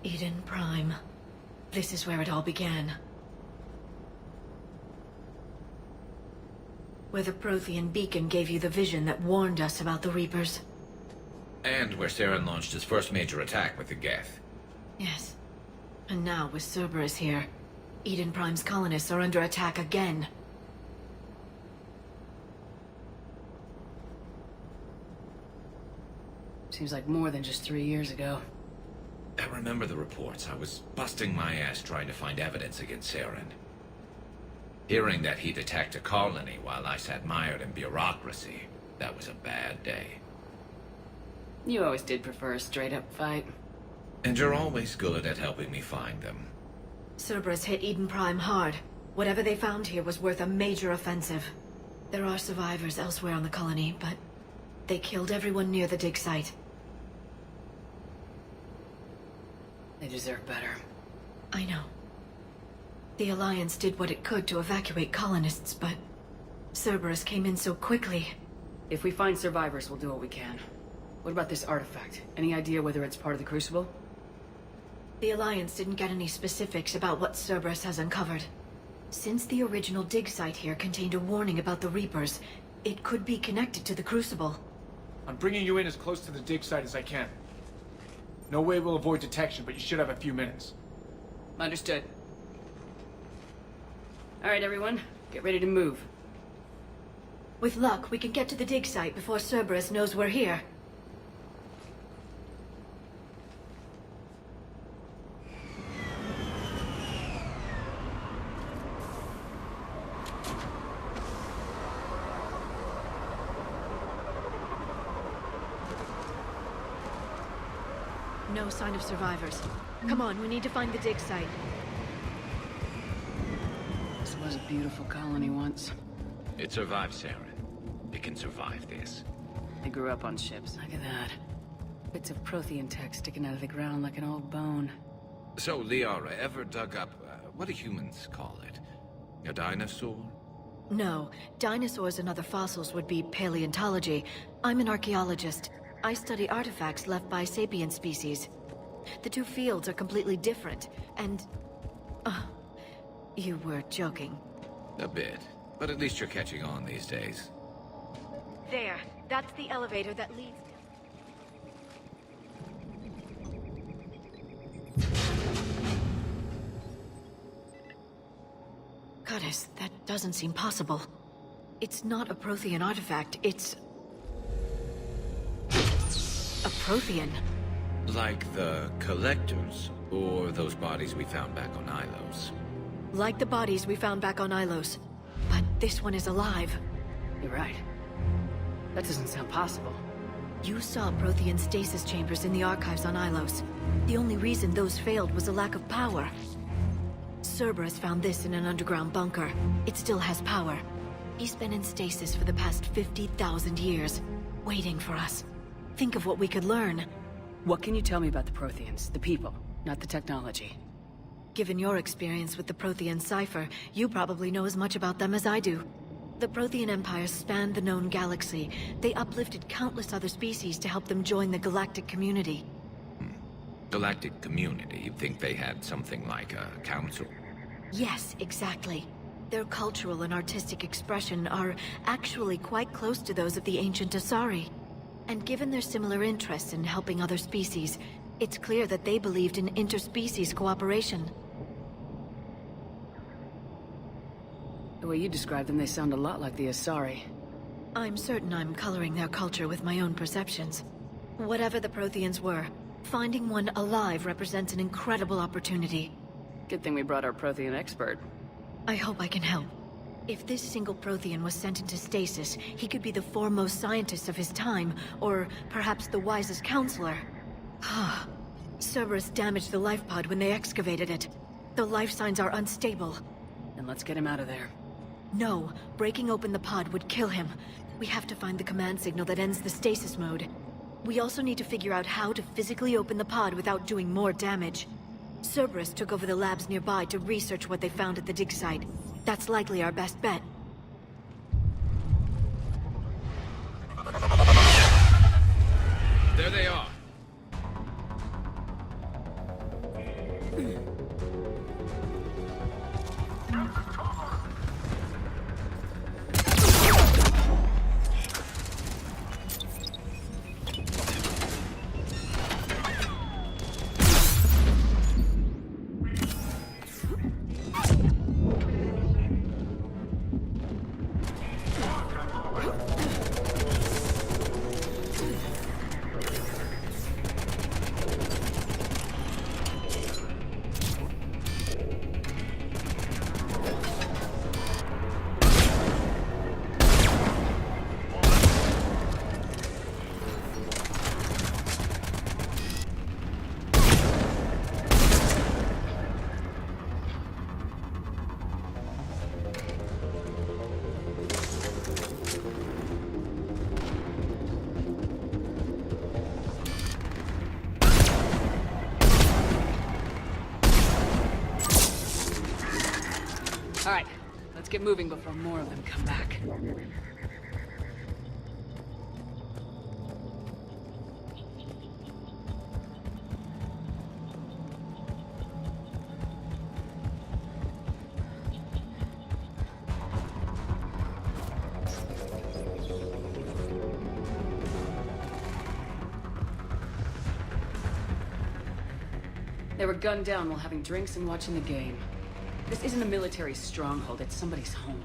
Eden Prime. This is where it all began. Where the Prothean beacon gave you the vision that warned us about the Reapers. And where Saren launched his first major attack with the Geth. Yes. And now, with Cerberus here, Eden Prime's colonists are under attack again. Seems like more than just 3 years ago. I remember the reports. I was busting my ass trying to find evidence against Saren. Hearing that he'd attacked a colony while I sat mired in bureaucracy, that was a bad day. You always did prefer a straight-up fight. And you're always good at helping me find them. Cerberus hit Eden Prime hard. Whatever they found here was worth a major offensive. There are survivors elsewhere on the colony, but they killed everyone near the dig site. They deserve better. I know. The Alliance did what it could to evacuate colonists, but Cerberus came in so quickly. If we find survivors, we'll do what we can. What about this artifact? Any idea whether it's part of the Crucible? The Alliance didn't get any specifics about what Cerberus has uncovered. Since the original dig site here contained a warning about the Reapers, it could be connected to the Crucible. I'm bringing you in as close to the dig site as I can. No way we'll avoid detection, but you should have a few minutes. Understood. Alright, everyone. Get ready to move. With luck, we can get to the dig site before Cerberus knows we're here. No sign of survivors. Come on, we need to find the dig site. This was a beautiful colony once. It survived Saren. It can survive this. They grew up on ships. Look at that. Bits of Prothean tech sticking out of the ground like an old bone. So, Liara, ever dug up, what do humans call it? A dinosaur? No, dinosaurs and other fossils would be paleontology. I'm an archaeologist. I study artifacts left by sapient species. The two fields are completely different, and... you were joking. A bit. But at least you're catching on these days. There. That's the elevator that leads... Goddess, that doesn't seem possible. It's not a Prothean artifact, it's... a Prothean. Like the Collectors, or those bodies we found back on Ilos. Like the bodies we found back on Ilos. But this one is alive. You're right. That doesn't sound possible. You saw Prothean stasis chambers in the archives on Ilos. The only reason those failed was a lack of power. Cerberus found this in an underground bunker. It still has power. He's been in stasis for the past 50,000 years, waiting for us. Think of what we could learn. What can you tell me about the Protheans? The people, not the technology. Given your experience with the Prothean cipher, you probably know as much about them as I do. The Prothean Empire spanned the known galaxy. They uplifted countless other species to help them join the galactic community. Galactic community? You'd think they had something like a council? Yes, exactly. Their cultural and artistic expression are actually quite close to those of the ancient Asari. And given their similar interests in helping other species, it's clear that they believed in interspecies cooperation. The way you describe them, they sound a lot like the Asari. I'm certain I'm coloring their culture with my own perceptions. Whatever the Protheans were, finding one alive represents an incredible opportunity. Good thing we brought our Prothean expert. I hope I can help. If this single Prothean was sent into stasis, he could be the foremost scientist of his time, or perhaps the wisest counselor. Cerberus damaged the life pod when they excavated it. The life signs are unstable. Then let's get him out of there. No, breaking open the pod would kill him. We have to find the command signal that ends the stasis mode. We also need to figure out how to physically open the pod without doing more damage. Cerberus took over the labs nearby to research what they found at the dig site. That's likely our best bet. There they are. Alright, let's get moving before more of them come back. They were gunned down while having drinks and watching the game. This isn't a military stronghold, it's somebody's home.